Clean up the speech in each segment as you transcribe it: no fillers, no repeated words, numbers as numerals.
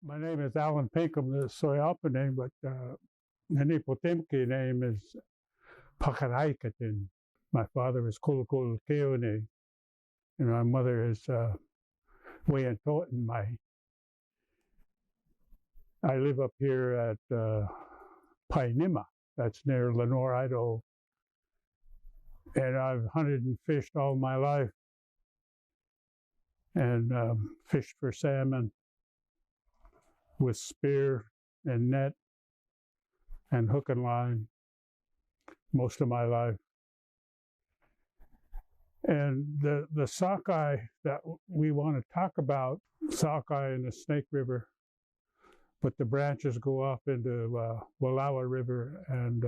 My name is Alan Pinkham, the Soyalpa name, but Nimiipuutimki name is Pakaraikatin. My father is Kulukul Keone, and my mother is Wayantotin Mai. I live up here at Painima, that's near Lenore, Idaho, and I've hunted and fished all my life, and fished for salmon with spear and net and hook and line most of my life. And the sockeye that we want to talk about, sockeye in the Snake River, but the branches go off into Wallowa River and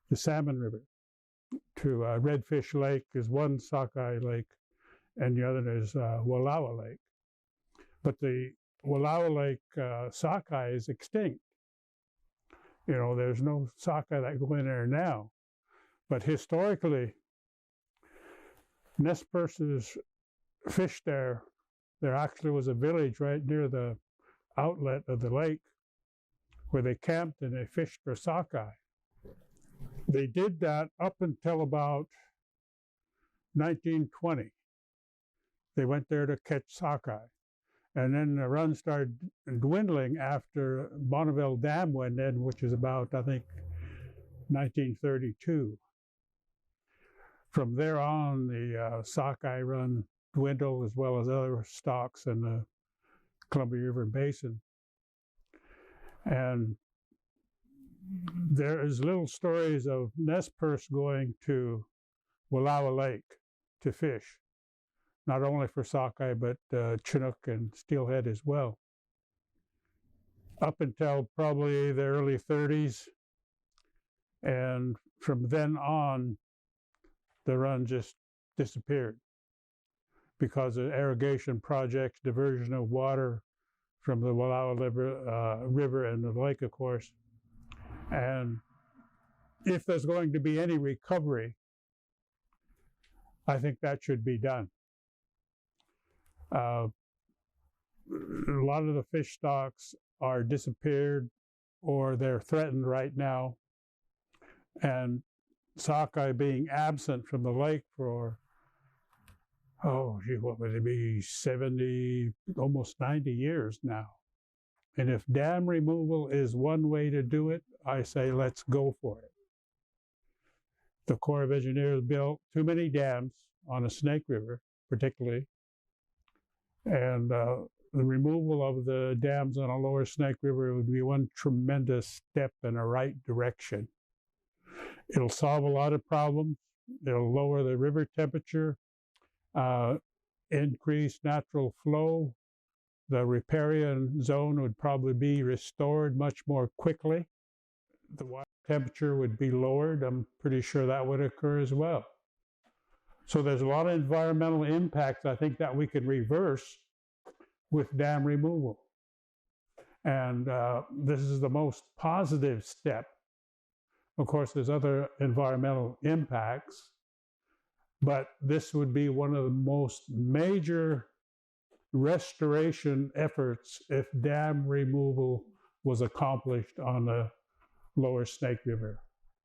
the Salmon River. To Redfish Lake is one sockeye lake, and the other is Wallowa Lake. But the Wallowa Lake sockeye is extinct. You know, there's no sockeye that go in there now. But historically, Nez Perces fished there. There actually was a village right near the outlet of the lake where they camped and they fished for sockeye. They did that up until about 1920. They went there to catch sockeye. And then the run started dwindling after Bonneville Dam went in, which is about, I think, 1932. From there on, the sockeye run dwindled, as well as other stocks in the Columbia River Basin. And there is little stories of Nez Perce going to Wallowa Lake to fish, not only for sockeye, but chinook and steelhead as well. Up until probably the early 30s. And from then on, the run just disappeared because of irrigation projects, diversion of water from the Wallowa River and the lake, of course. And if there's going to be any recovery, I think that should be done. A lot of the fish stocks are disappeared or they're threatened right now. And sockeye being absent from the lake for, what would it be, 70, almost 90 years now. And if dam removal is one way to do it, I say let's go for it. The Corps of Engineers built too many dams on the Snake River, particularly, and the removal of the dams on the lower Snake River would be one tremendous step in the right direction. It'll solve a lot of problems. It'll lower the river temperature, increase natural flow. The riparian zone would probably be restored much more quickly. The water temperature would be lowered. I'm pretty sure that would occur as well. So there's a lot of environmental impacts, I think, that we could reverse with dam removal. And this is the most positive step. Of course, there's other environmental impacts, but this would be one of the most major restoration efforts if dam removal was accomplished on the lower Snake River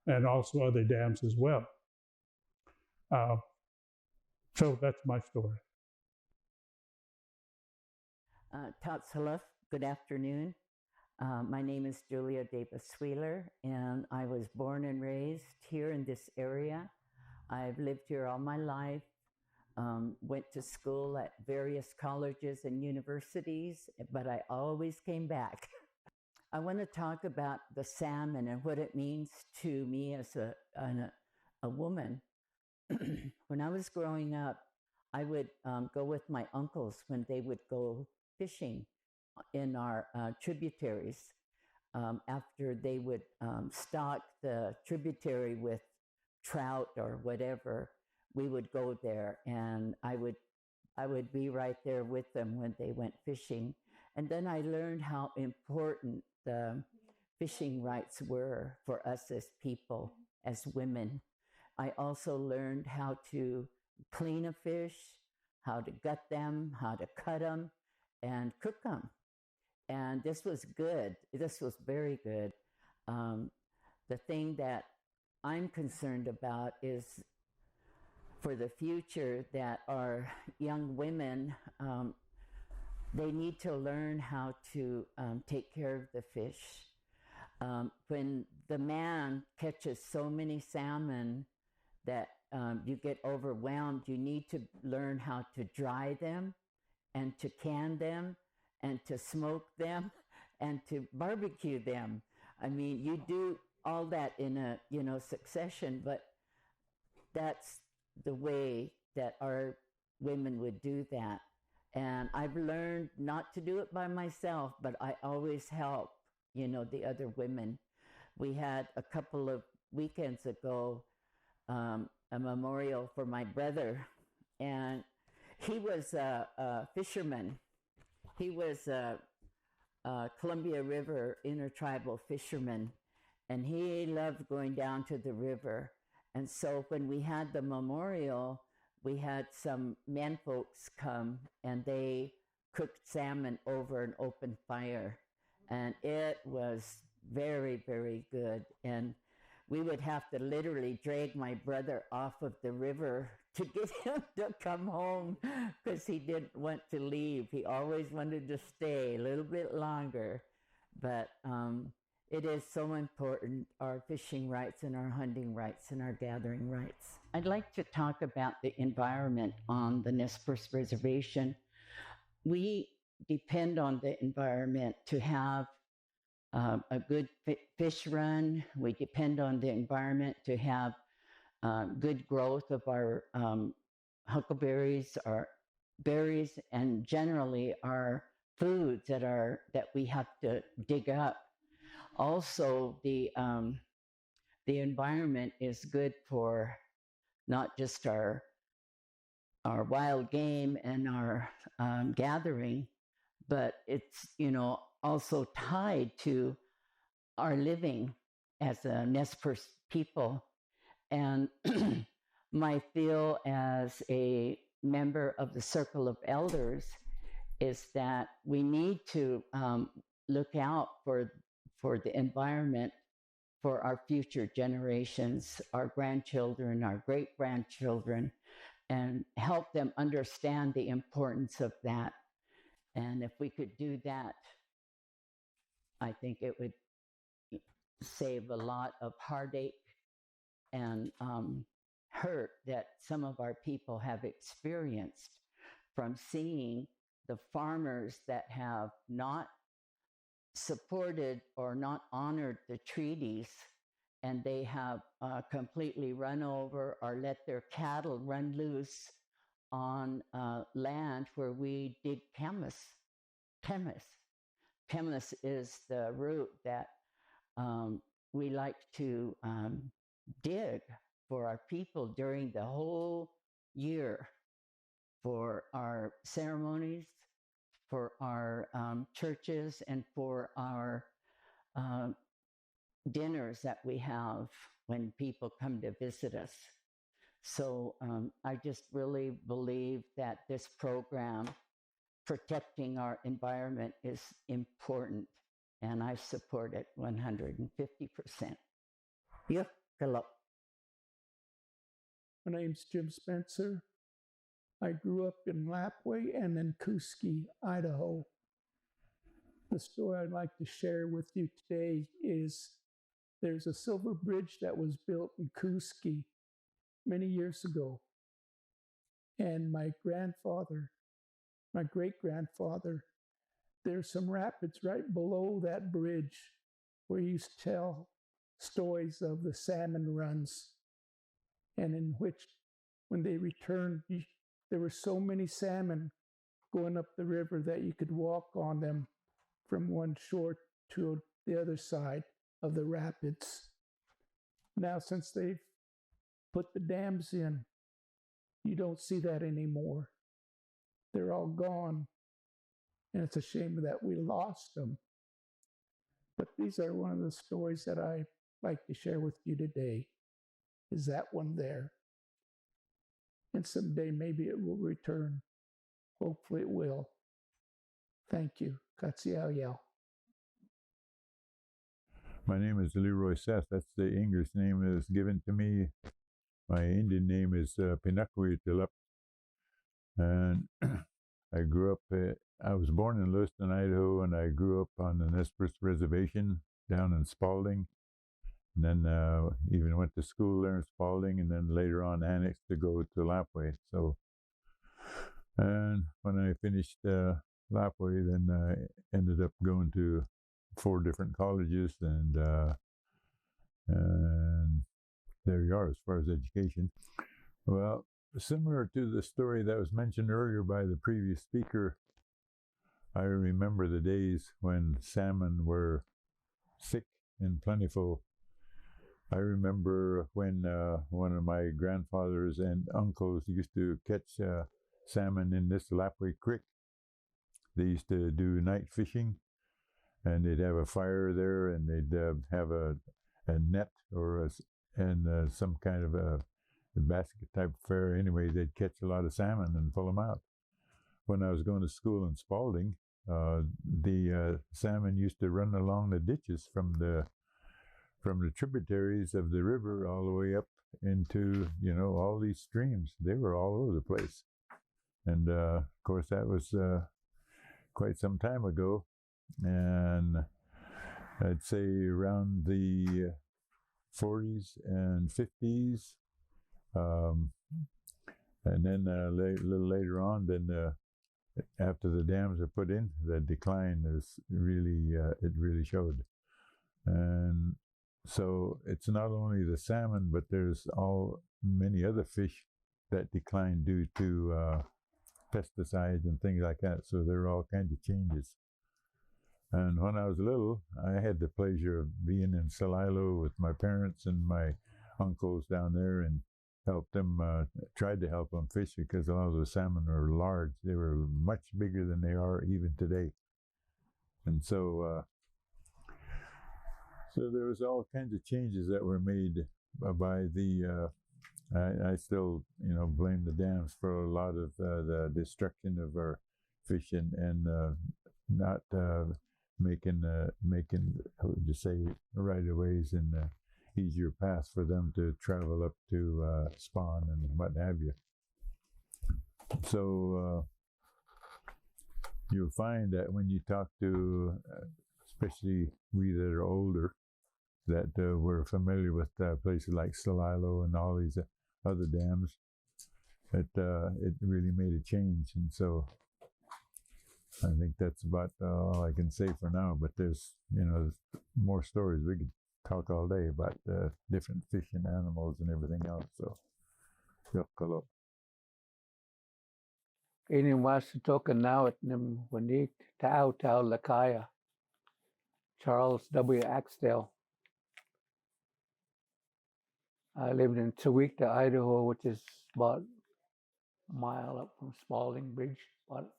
and also other dams as well. So that's my story. Tatsaluf, good afternoon. My name is Julia Davis-Wheeler, and I was born and raised here in this area. I've lived here all my life, went to school at various colleges and universities, but I always came back. I want to talk about the salmon and what it means to me as a woman. When I was growing up, I would go with my uncles when they would go fishing in our tributaries. After they would stock the tributary with trout or whatever, we would go there, and I would be right there with them when they went fishing. And then I learned how important the fishing rights were for us as people, as women. I also learned how to clean a fish, how to gut them, how to cut them, and cook them. And this was good. This was very good. The thing that I'm concerned about is for the future that our young women, they need to learn how to take care of the fish. When the man catches so many salmon that you get overwhelmed, you need to learn how to dry them and to can them and to smoke them and to barbecue them. I mean, you do all that in a, succession, but that's the way that our women would do that. And I've learned not to do it by myself, but I always help, the other women. We had a couple of weekends ago a memorial for my brother, and he was a fisherman. He was a Columbia River intertribal fisherman, and he loved going down to the river. And so when we had the memorial, we had some men folks come, and they cooked salmon over an open fire, and it was very, very good. And we would have to literally drag my brother off of the river to get him to come home because he didn't want to leave. He always wanted to stay a little bit longer. But it is so important, our fishing rights and our hunting rights and our gathering rights. I'd like to talk about the environment on the Nez Perce Reservation. We depend on the environment to have a good fish run. We depend on the environment to have good growth of our huckleberries, our berries, and generally our foods that we have to dig up. Also, the environment is good for not just our wild game and our gathering, but it's also tied to our living as a Nez Perce people. And my feel as a member of the Circle of Elders is that we need to look out for the environment for our future generations, our grandchildren, our great-grandchildren, and help them understand the importance of that. And if we could do that, I think it would save a lot of heartache and hurt that some of our people have experienced from seeing the farmers that have not supported or not honored the treaties, and they have completely run over or let their cattle run loose on land where we dig camas. Camas is the root that we like to dig for our people during the whole year, for our ceremonies, for our churches, and for our dinners that we have when people come to visit us. So I just really believe that this program, protecting our environment, is important, and I support it 150%. Yeah, hello. My name's Jim Spencer. I grew up in Lapwai and in Kuski, Idaho. The story I'd like to share with you today is there's a silver bridge that was built in Kuski many years ago. And my great-grandfather, there's some rapids right below that bridge where he used to tell stories of the salmon runs, and in which, when they returned, there were so many salmon going up the river that you could walk on them from one shore to the other side of the rapids. Now, since they've put the dams in, you don't see that anymore. They're all gone, and it's a shame that we lost them. But these are one of the stories that I like to share with you today, is that one there. And someday maybe it will return. Hopefully it will. Thank you. Katsiao Yao. My name is Leroy Seth. That's the English name that is given to me. My Indian name is Pinakwi-Tilap. And I grew up, I was born in Lewiston, Idaho, and I grew up on the Nez Perce Reservation down in Spalding. And then even went to school there in Spalding, and then later on annexed to go to Lapwai. So, and when I finished Lapwai, then I ended up going to 4 different colleges, and there you are as far as education. Well, similar to the story that was mentioned earlier by the previous speaker, I remember the days when salmon were thick and plentiful. I remember when one of my grandfathers and uncles used to catch salmon in this Lapwai Creek. They used to do night fishing, and they'd have a fire there, and they'd have a net or some kind of a basket type affair. Anyway, they'd catch a lot of salmon and pull them out. When I was going to school in Spalding, the salmon used to run along the ditches from the tributaries of the river all the way up into, all these streams. They were all over the place. And of course, that was quite some time ago. And I'd say around the 40s and 50s. And then a little later on, then after the dams are put in, the decline is really, it really showed. And so it's not only the salmon, but there's many other fish that decline due to pesticides and things like that. So there are all kinds of changes. And when I was little, I had the pleasure of being in Celilo with my parents and my uncles down there, and helped them, tried to help them fish, because a lot of the salmon were large. They were much bigger than they are even today. And so there was all kinds of changes that were made by the, I still, blame the dams for a lot of the destruction of our fish and not making, how would you say, right-of-ways and easier paths for them to travel up to spawn and what have you. So you'll find that when you talk to, especially we that are older, that were familiar with places like Celilo and all these other dams, it really made a change. And so I think that's about all I can say for now. But there's more stories. We could talk all day about different fish and animals and everything else. So, hello. Inim was talking now at Nim Wanik Tau Lakaya, Charles W. Axtell. I lived in Tawikta, Idaho, which is about a mile up from Spalding Bridge, about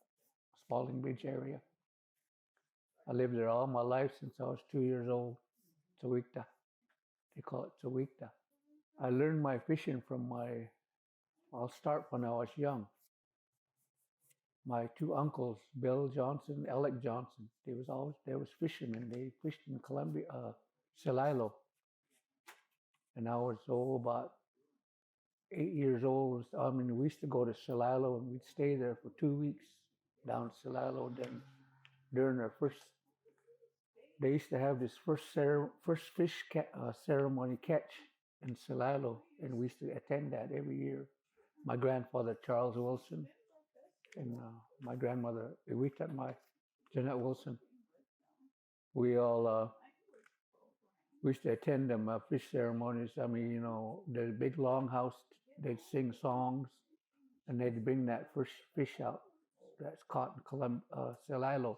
Spalding Bridge area. I lived there all my life since I was 2 years old. Tawikta. They call it Tawikta. I learned my fishing from I'll start when I was young. My 2 uncles, Bill Johnson and Alec Johnson, they was fishermen. They fished in Columbia, Celilo. And I was about 8 years old. We used to go to Celilo, and we'd stay there for 2 weeks down Celilo. Then during our they used to have this first fish ceremony catch in Celilo, and we used to attend that every year. My grandfather, Charles Wilson, and my grandmother, Jeanette Wilson. We all we used to attend them fish ceremonies. The big longhouse, they'd sing songs, and they'd bring that first fish out that's caught in Celilo.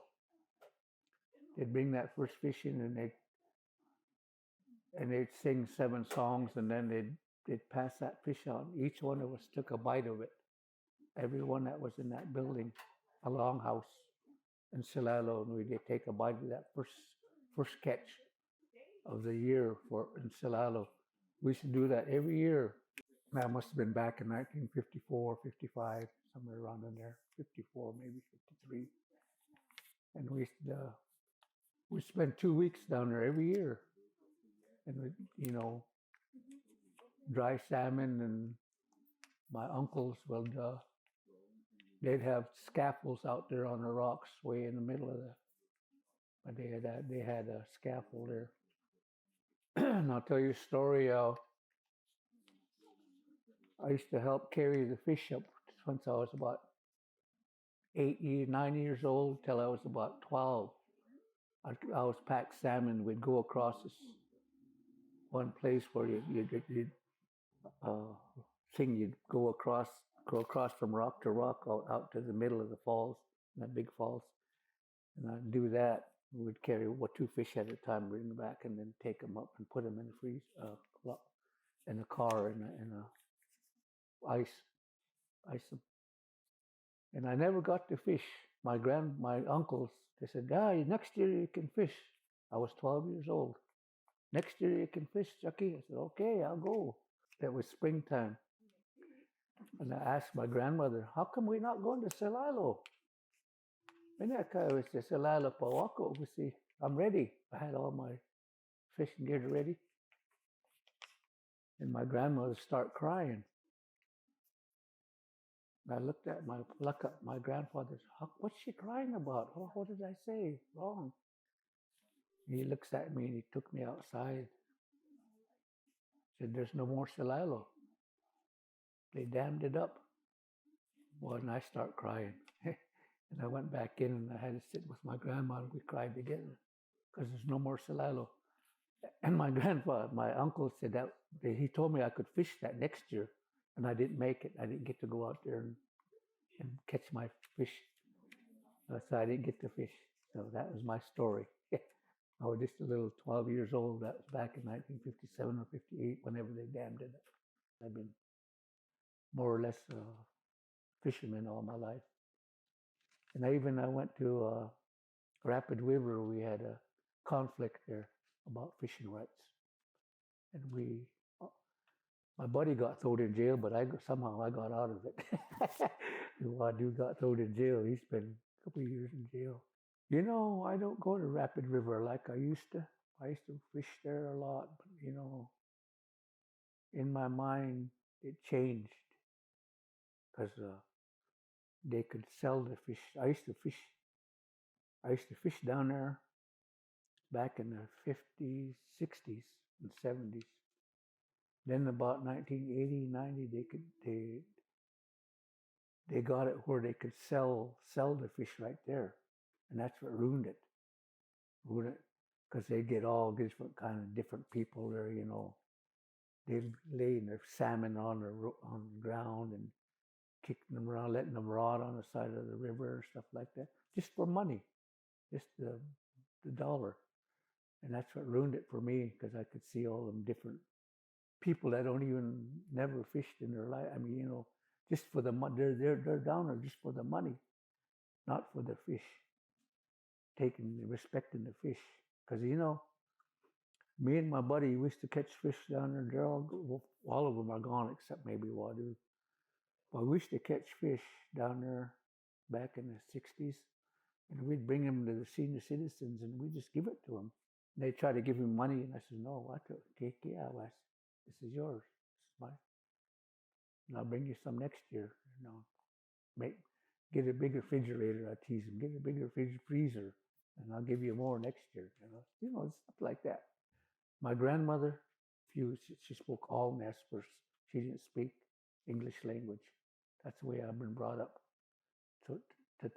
They'd bring that first fish in, and they'd sing 7 songs, and then they'd pass that fish out. Each one of us took a bite of it. Everyone that was in that building, a longhouse in Celilo, and we'd take a bite of that first catch of the year in Celilo. We used to do that every year. That must have been back in 1954, 55, somewhere around in there, 54, maybe 53. And we spent 2 weeks down there every year. and dry salmon, and my uncles would they'd have scaffolds out there on the rocks way in the middle of the. But they had a scaffold there. And I'll tell you a story. I used to help carry the fish up since I was about 9 years old till I was about 12. I was packed salmon. We'd go across this one place where you'd go across from rock to rock out to the middle of the falls, that big falls. And I'd do that. We'd carry 2 fish at a time, bring them back, and then take them up and put them in the in a car in a ice them. And I never got to fish. My uncles, they said, next year you can fish. I was 12 years old. Next year you can fish, Chucky. I said, okay, I'll go. That was springtime. And I asked my grandmother, how come we're not going to Salilo? And I was just Salilo Pawako. I'm ready. I had all my fishing gear ready. And my grandmother started crying. I looked at my grandfather. What's she crying about? What did I say wrong? And he looks at me and he took me outside. Said, there's no more Salilo. They dammed it up. Well, and I start crying. And I went back in and I had to sit with my grandma and we cried together because there's no more Salilo. And my uncle said that he told me I could fish that next year. And I didn't make it. I didn't get to go out there and catch my fish. So I didn't get to fish. So that was my story. I was just a little 12 years old. That was back in 1957 or 58, whenever they dammed it up. I've been more or less a fisherman all my life. And I went to Rapid River. We had a conflict there about fishing rights. And my buddy got thrown in jail, but somehow I got out of it. Wadu got thrown in jail. He spent a couple of years in jail. I don't go to Rapid River like I used to. I used to fish there a lot, but in my mind, it changed because they could sell the fish. I used to fish down there back in the 50s, 60s, and 70s. Then about 1980, 90, they got it where they could sell the fish right there, and that's what ruined it. Because they get all different people there. They'd laying their salmon on the ground and kicking them around, letting them rot on the side of the river and stuff like that, just for money, just the dollar. And that's what ruined it for me, because I could see all them different people that don't even never fished in their life. I mean, just for the money. They're down there just for the money, not for the fish. Respecting the fish, because me and my buddy used to catch fish down there. They're all of them are gone except maybe Wadu. But we used to catch fish down there back in the 60s, and we'd bring them to the senior citizens, and we'd just give it to them. And they try to give him money, and I said, no, this is yours. This is mine. And I'll bring you some next year. Get a bigger refrigerator, I tease him. Get a bigger freezer, and I'll give you more next year. Stuff like that. My grandmother, she spoke all Nez Perce. She didn't speak English language. That's the way I've been brought up. So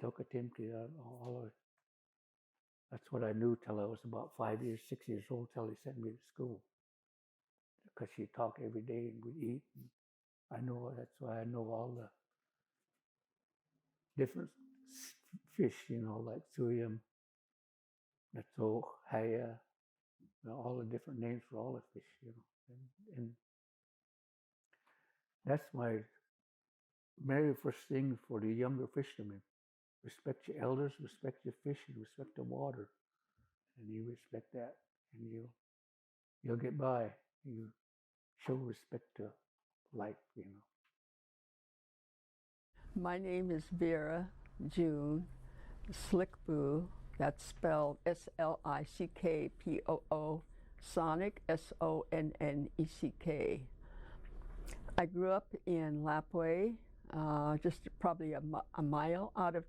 Tokatimki, all of it. That's what I knew till I was about 6 years old, till they sent me to school. Because she'd talk every day and we'd eat. And that's why I know all the different fish, like Suyam, Natso, Haya, all the different names for all the fish, And that's my very first thing for the younger fishermen. Respect your elders, respect your fish, and respect the water. And you respect that, and you'll get by. You show respect to life, My name is Vera June Slickpoo. That's spelled SLICKPOO, Sonneck, Sonneck. I grew up in Lapwai, just probably a mile out of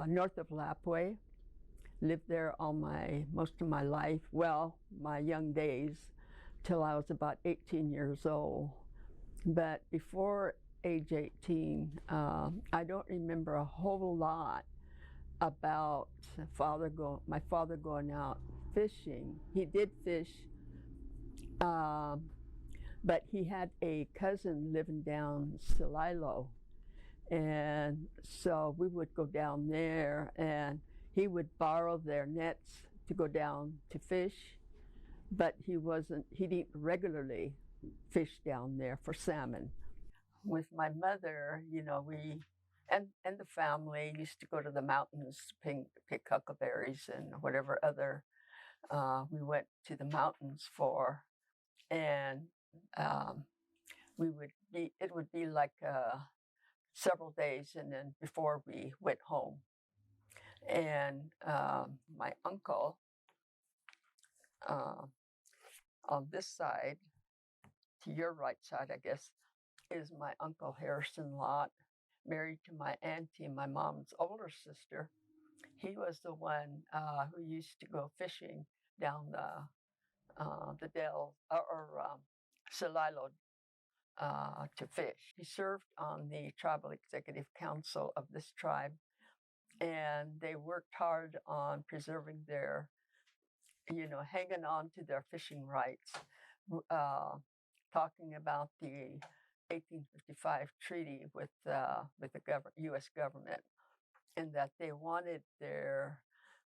north of Lapwai. Lived there most of my life, well, my young days, till I was about 18 years old. But before age 18, I don't remember a whole lot about my father going out fishing. He did fish, but he had a cousin living down Celilo. And so we would go down there, and he would borrow their nets to go down to fish, but he didn't regularly fish down there for salmon. With my mother, we and the family used to go to the mountains to pick huckleberries and whatever other we went to the mountains for. And it would be like several days, and then before we went home. And my uncle on this side, to your right side, I guess, is my Uncle Harrison Lott, married to my auntie, my mom's older sister. He was the one who used to go fishing down the Dell or Celilo to fish. He served on the tribal executive council of this tribe, and they worked hard on preserving their, hanging on to their fishing rights, talking about the 1855 treaty with the U.S. government, and that they wanted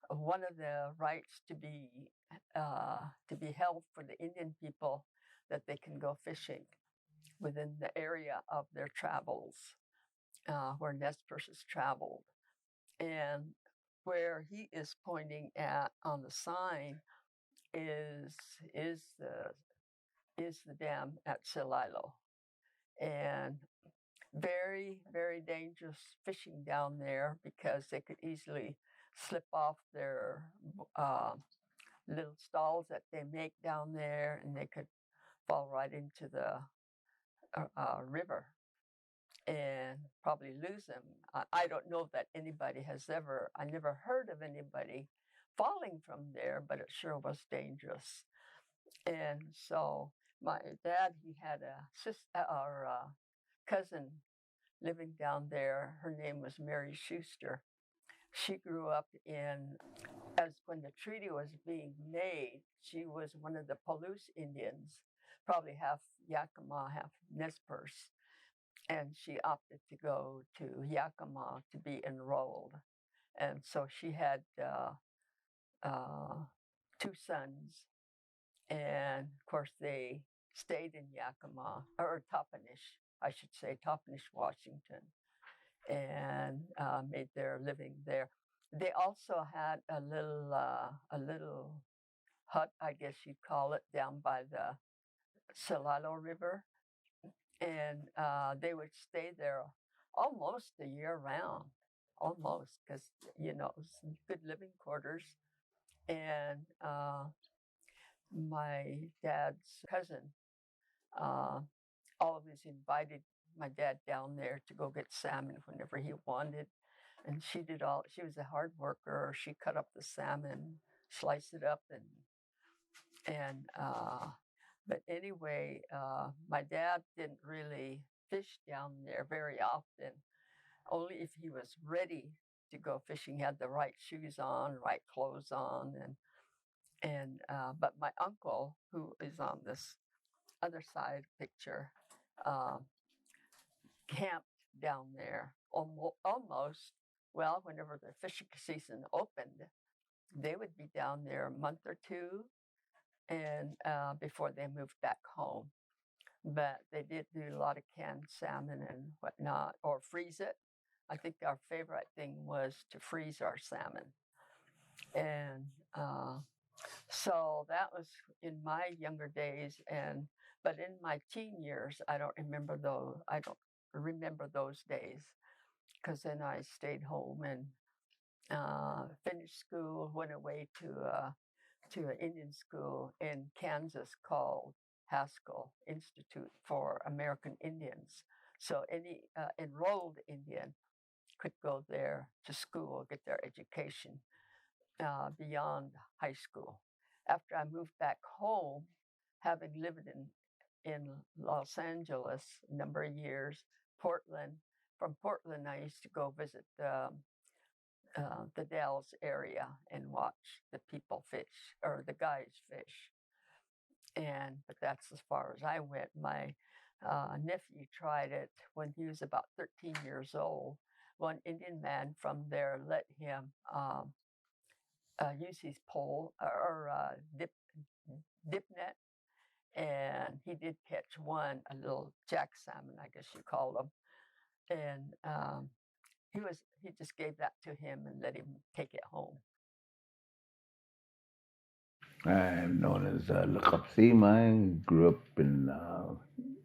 one of the rights to be held for the Indian people, that they can go fishing within the area of their travels, where Nez Perces traveled. And where he is pointing at on the sign is the dam at Celilo. And very, very dangerous fishing down there, because they could easily slip off their little stalls that they make down there, and they could fall right into the river and probably lose them. I don't know that anybody I never heard of anybody falling from there, but it sure was dangerous. And so my dad, he had a cousin living down there. Her name was Mary Schuster. She grew up when the treaty was being made, she was one of the Palouse Indians, probably half Yakima, half Nez Perce. And she opted to go to Yakima to be enrolled. And so she had 2 sons. And of course, they stayed in Yakima, or Toppenish, I should say, Toppenish, Washington, and made their living there. They also had a little hut, I guess you'd call it, down by the Celilo River. And they would stay there almost a year round, almost, because, it was good living quarters. And my dad's cousin always invited my dad down there to go get salmon whenever he wanted. And she was a hard worker. She cut up the salmon, sliced it up, but anyway, my dad didn't really fish down there very often, only if he was ready to go fishing. He had the right shoes on, right clothes on, but my uncle, who is on this other side picture, camped down there almost. Well, whenever the fishing season opened, they would be down there a month or two, and before they moved back home. But they did do a lot of canned salmon and whatnot, or freeze it. I think our favorite thing was to freeze our salmon. And so that was in my younger days. But in my teen years, I don't remember those days, because then I stayed home and finished school, went away to to an Indian school in Kansas called Haskell Institute for American Indians. So any enrolled Indian could go there to school, get their education beyond high school. After I moved back home, having lived in Los Angeles a number of years, Portland. From Portland, I used to go visit the Dells area and watch the people fish or the guys fish. But that's as far as I went. My nephew tried it when he was about 13 years old. One Indian man from there let him use his pole or dip net, and he did catch one, a little jack salmon, I guess you call them, and he just gave that to him and let him take it home. I'm known as Lakapsima. I grew up in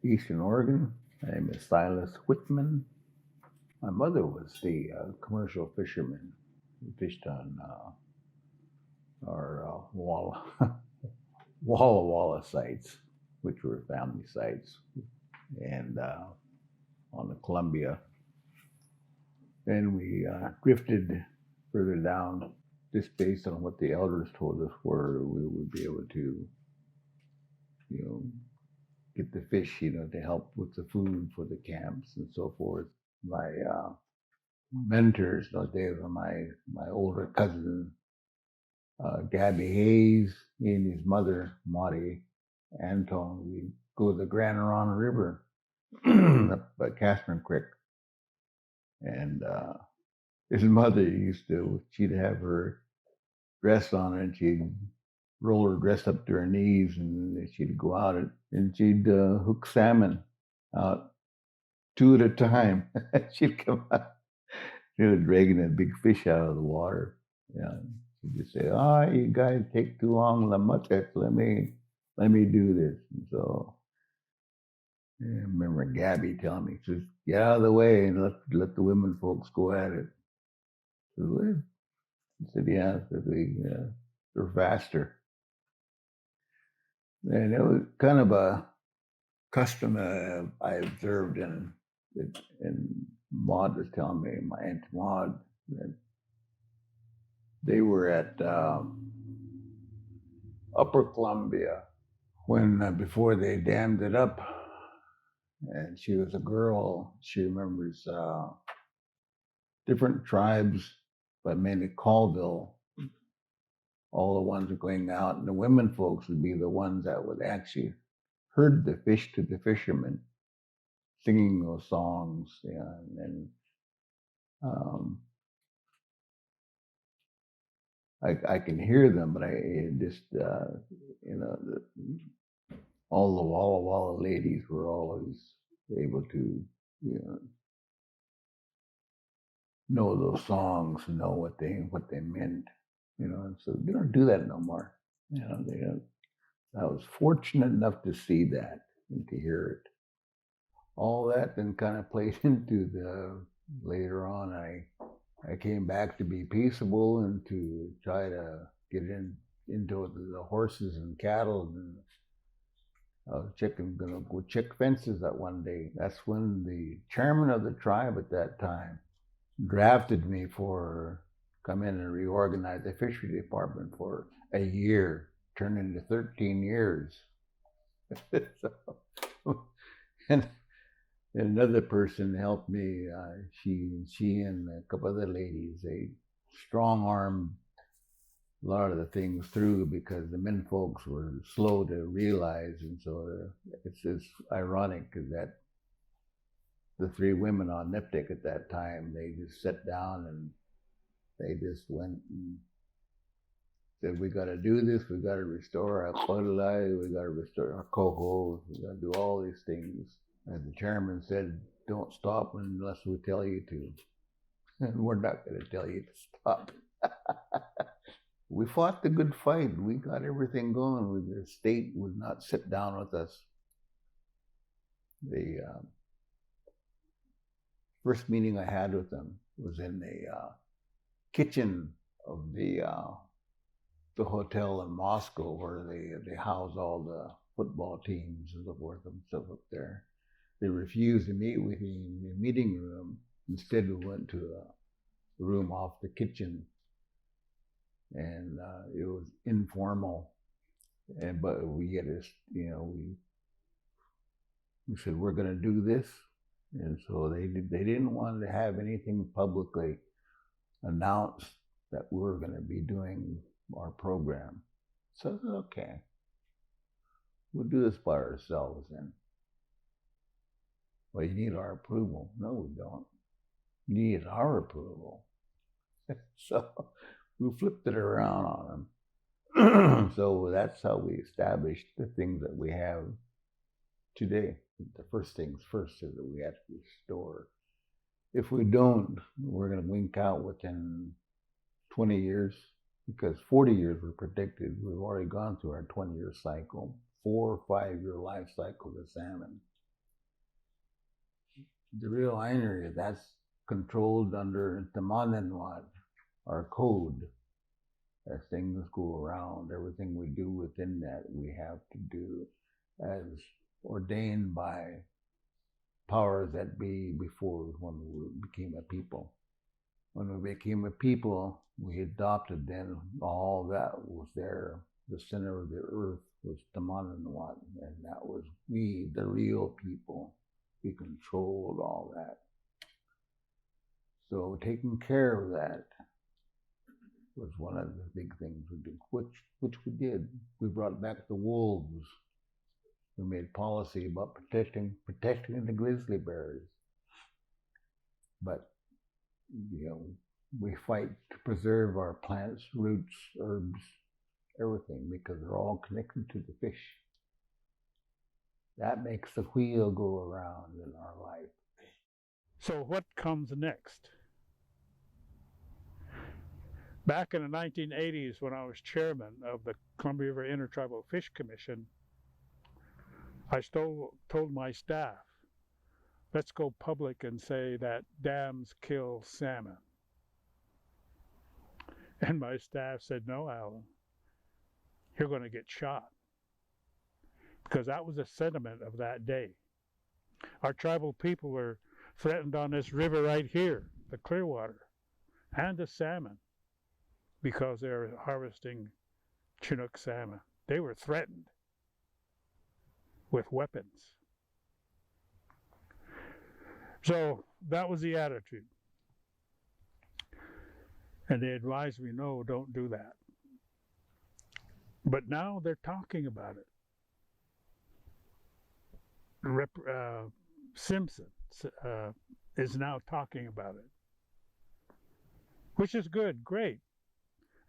Eastern Oregon. My name is Silas Whitman. My mother was the commercial fisherman who fished on our Walla Walla sites, which were family sites, and on the Columbia. Then we drifted further down, just based on what the elders told us where we would be able to, get the fish, to help with the food for the camps and so forth. My mentors those days were my older cousin, Gabby Hayes, he and his mother, Marty Antone. We'd go to the Grand Arana River up by Catherine Creek. And his mother she'd have her dress on and she'd roll her dress up to her knees, and she'd go out and she'd hook salmon out 2 at a time. She'd come out, she was dragging a big fish out of the water. She'd just say, you guys take too long, let me do this. And so I remember Gabby telling me, she says, get out of the way and let the women folks go at it. I said, yeah, they're faster. And it was kind of a custom I observed, and Maud was telling me, my Aunt Maud, that they were at Upper Columbia before they dammed it up. And she was a girl. She remembers different tribes, but mainly Colville. All the ones were going out, and the women folks would be the ones that would actually herd the fish to the fishermen, singing those songs. And I can hear them, but all the Walla Walla ladies were always able to, know those songs and know what they meant, and so they don't do that no more. They don't. I was fortunate enough to see that and to hear it. All that then kind of played into later on. I came back to be peaceable and to try to get into the horses and cattle, and I was gonna go check fences that one day. That's when the chairman of the tribe at that time drafted me for come in and reorganize the fishery department for a year, turned into 13 years. And another person helped me. She and a couple other ladies, they strong-armed a lot of the things through because the men folks were slow to realize, and so it's ironic that the 3 women on Niptic at that time, they just sat down and they just went and said, we got to do this, we got to restore our Kodalai, we got to restore our Coho, we got to do all these things. And the chairman said, don't stop unless we tell you to. And we're not going to tell you to stop. We fought the good fight. We got everything going. The state would not sit down with us. The first meeting I had with them was in the kitchen of the the hotel in Moscow where they house all the football teams and so forth and stuff up there. They refused to meet with me in the meeting room. Instead, we went to a room off the kitchen, and it was informal. But we had this, we said we're going to do this, and so they didn't want to have anything publicly announced that we were going to be doing our program. So I said, okay, we'll do this by ourselves then. Well, you need our approval. No, we don't. You need our approval. So we flipped it around on them. So that's how we established the things that we have today. The first things first is that we have to restore. If we don't, we're going to wink out within 20 years, because 40 years we're predicted. We've already gone through our 20-year cycle, 4 or 5 year life cycle of salmon. The real irony is that's controlled under Damnthedams, our code. As things go around, everything we do within that we have to do as ordained by powers that be before when we became a people. When we became a people, we adopted then all that was there. The center of the earth was Damnthedams, and that was we, the real people. We controlled all that. So taking care of that was one of the big things we did, which we did. We brought back the wolves. We made policy about protecting the grizzly bears. But, we fight to preserve our plants, roots, herbs, everything, because they're all connected to the fish. That makes the wheel go around in our life. So what comes next? Back in the 1980s, when I was chairman of the Columbia River Intertribal Fish Commission, I told my staff, let's go public and say that dams kill salmon. And my staff said, no, Alan, you're going to get shot. Because that was the sentiment of that day. Our tribal people were threatened on this river right here, the Clearwater, and the salmon, because they were harvesting Chinook salmon. They were threatened with weapons. So that was the attitude. And they advised me, no, don't do that. But now they're talking about it. Simpson is now talking about it, which is good, great.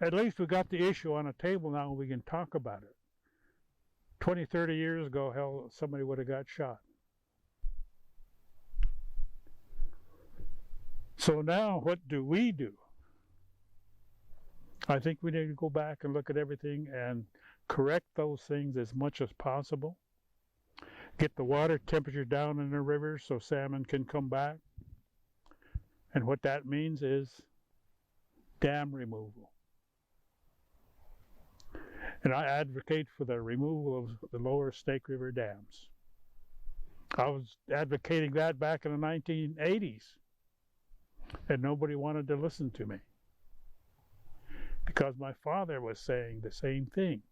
At least we got the issue on a table now and we can talk about it. 20, 30 years ago, hell, somebody would have got shot. So now what do we do? I think we need to go back and look at everything and correct those things as much as possible. Get the water temperature down in the rivers so salmon can come back. And what that means is dam removal. And I advocate for the removal of the lower Snake River dams. I was advocating that back in the 1980s, and nobody wanted to listen to me, because my father was saying the same thing.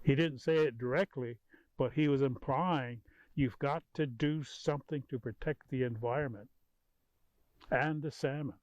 He didn't say it directly, but he was implying you've got to do something to protect the environment and the salmon.